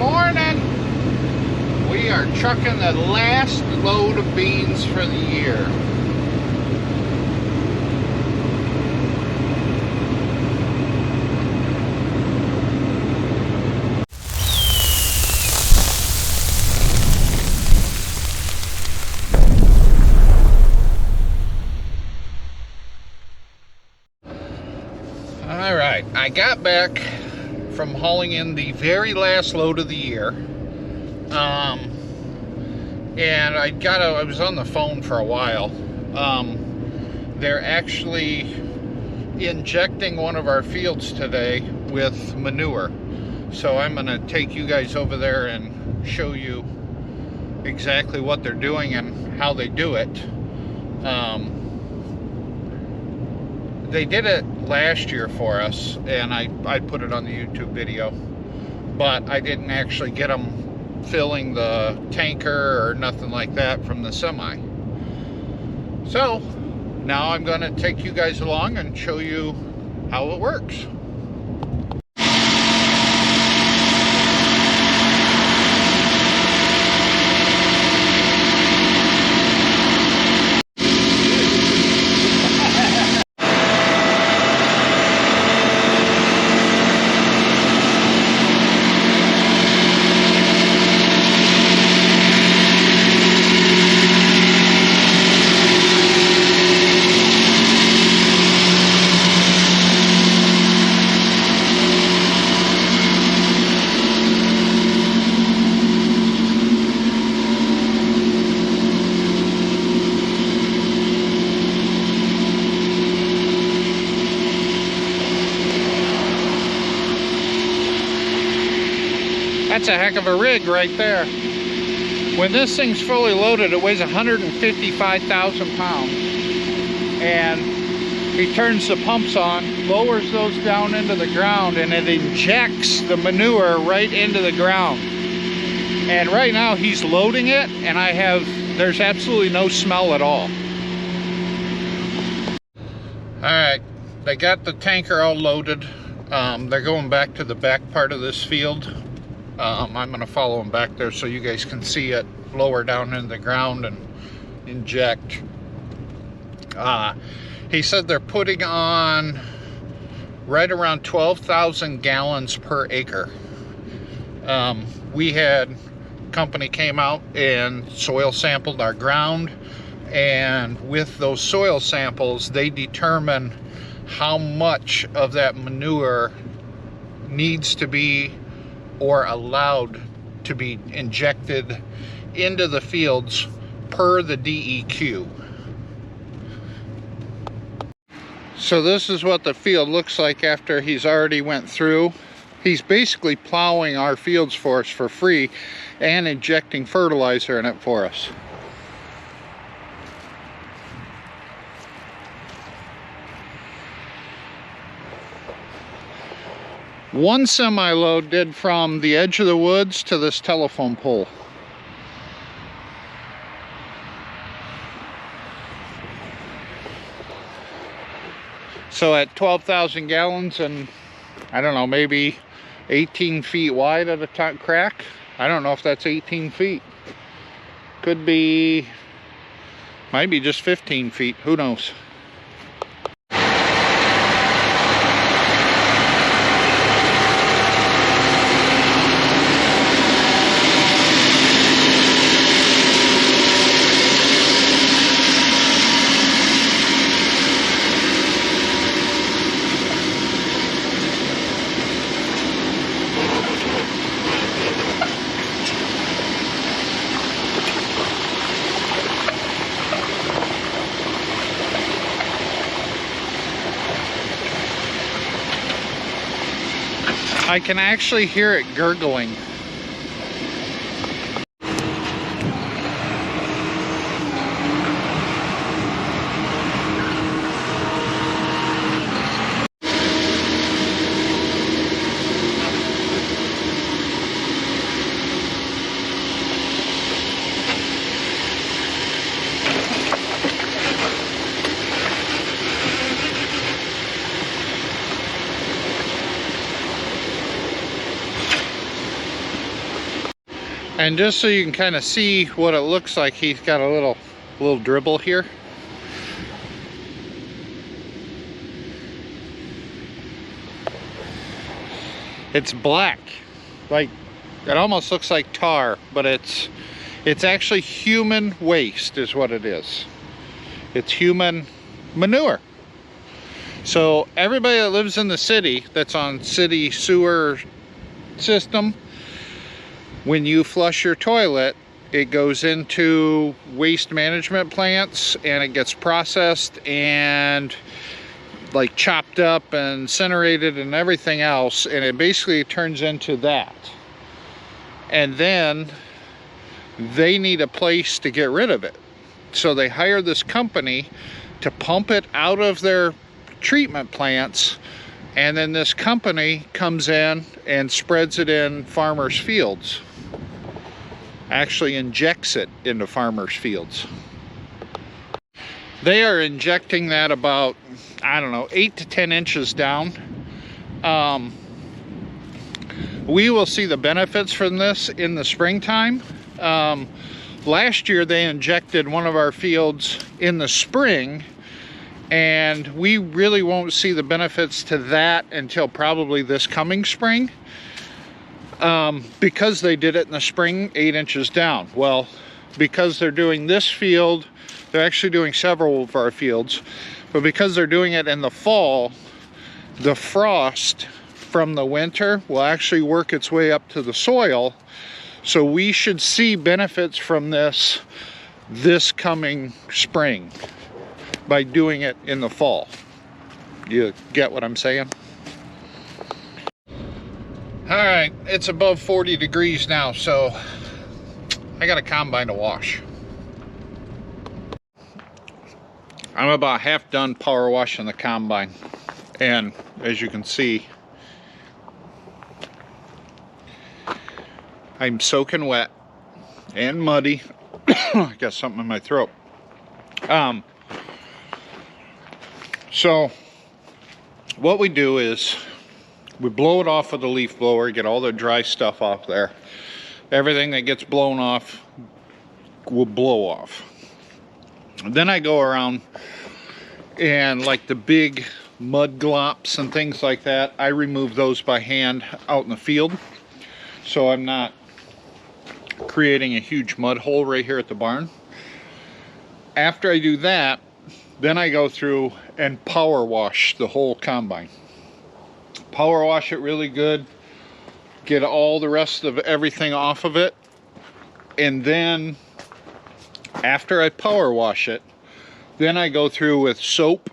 morning. We are trucking the last load of beans for the year. All right, I got back from hauling in the very last load of the year, and I was on the phone for a while. They're actually injecting one of our fields today with manure, so I'm going to take you guys over there and show you exactly what they're doing and how they do it. They did it last year for us, and I put it on the YouTube video, but I didn't actually get them filling the tanker or nothing like that from the semi. So now I'm going to take you guys along and show you how it works. That's a heck of a rig right there. When this thing's fully loaded, it weighs 155,000 pounds. And he turns the pumps on, lowers those down into the ground, and it injects the manure right into the ground. And right now he's loading it, and there's absolutely no smell at all. All right, they got the tanker all loaded. They're going back to the back part of this field. I'm going to follow them back there so you guys can see it lower down into the ground and inject. He said they're putting on right around 12,000 gallons per acre. We had company came out and soil sampled our ground, and with those soil samples they determine how much of that manure needs to be or allowed to be injected into the fields per the DEQ. So this is what the field looks like after he's already went through. He's basically plowing our fields for us for free and injecting fertilizer in it for us. One semi-load did from the edge of the woods to this telephone pole. So at 12,000 gallons and I don't know, maybe 18 feet wide at a top crack. I don't know if that's 18 feet. Could be, might be just 15 feet, who knows. I can actually hear it gurgling. And just so you can kind of see what it looks like, he's got a little dribble here. It's black, like it almost looks like tar, but it's actually human waste is what it is. It's human manure. So everybody that lives in the city that's on city sewer system, when you flush your toilet, it goes into waste management plants and it gets processed and like chopped up and incinerated and everything else, and it basically turns into that. And then they need a place to get rid of it. So they hire this company to pump it out of their treatment plants, and then this company comes in and spreads it in farmers' fields. Actually injects it into farmers' fields. They are injecting that about, I don't know, 8 to 10 inches down. We will see the benefits from this in the springtime. Last year they injected one of our fields in the spring, and we really won't see the benefits to that until probably this coming spring, because they did it in the spring 8 inches down. Well, because they're doing this field, they're actually doing several of our fields, but because they're doing it in the fall, the frost from the winter will actually work its way up to the soil. So we should see benefits from this coming spring by doing it in the fall. You get what I'm saying? All right, it's above 40 degrees now, so I got a combine to wash. I'm about half done power washing the combine, and as you can see, I'm soaking wet and muddy. I got something in my throat. So what we do is we blow it off with the leaf blower, get all the dry stuff off there. Everything that gets blown off will blow off. Then I go around and, like the big mud glops and things like that, I remove those by hand out in the field, so I'm not creating a huge mud hole right here at the barn. After I do that, then I go through and power wash the whole combine. Power wash it really good, get all the rest of everything off of it, and then after I power wash it, then I go through with soap,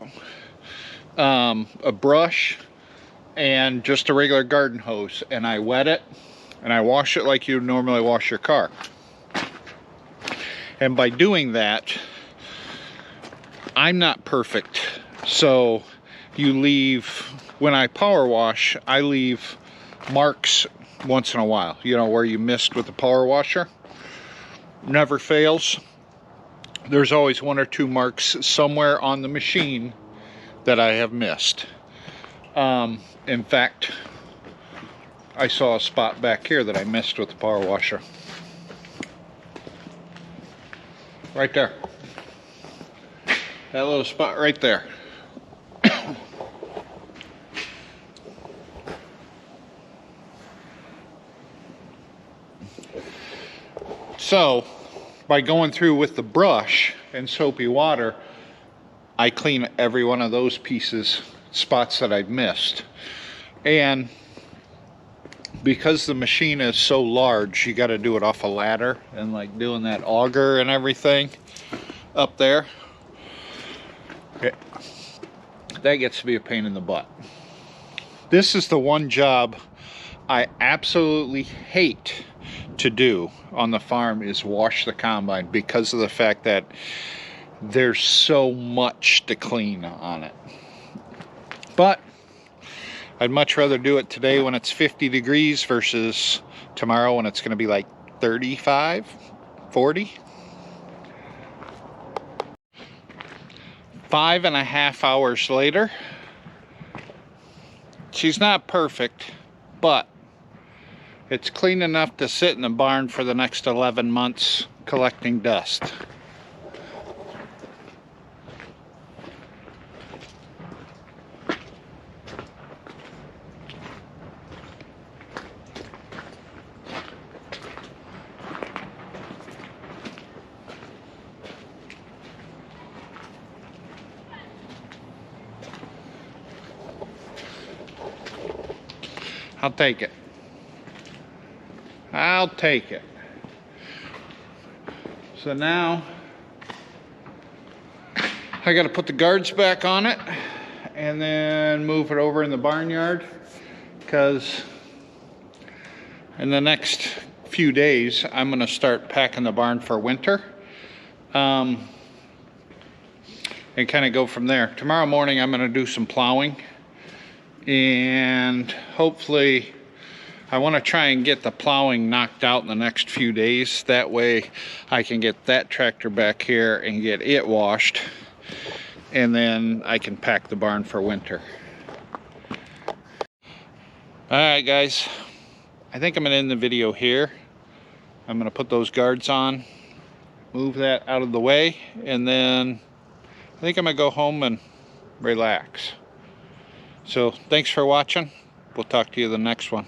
a brush, and just a regular garden hose, and I wet it and I wash it like you normally wash your car. And by doing that, I'm not perfect, so you leave, when I power wash, I leave marks once in a while, you know, where you missed with the power washer. Never fails. There's always 1 or 2 marks somewhere on the machine that I have missed. In fact, I saw a spot back here that I missed with the power washer. Right there. That little spot right there. So, by going through with the brush and soapy water, I clean every one of those pieces, spots that I've missed. And because the machine is so large, you got to do it off a ladder, and like doing that auger and everything up there, that gets to be a pain in the butt. This is the one job I absolutely hate to do on the farm, is wash the combine, because of the fact that there's so much to clean on it. But I'd much rather do it today when it's 50 degrees versus tomorrow when it's going to be like 35, 40. 5.5 hours later. She's not perfect, but It's clean enough to sit in the barn for the next 11 months collecting dust. I'll take it. I'll take it. So now I got to put the guards back on it and then move it over in the barnyard, because in the next few days I'm going to start packing the barn for winter, and kind of go from there. Tomorrow morning I'm going to do some plowing, and hopefully I want to try and get the plowing knocked out in the next few days. That way I can get that tractor back here and get it washed, and then I can pack the barn for winter. Alright guys, I think I'm going to end the video here. I'm going to put those guards on, move that out of the way, and then I think I'm going to go home and relax. So thanks for watching. We'll talk to you the next one.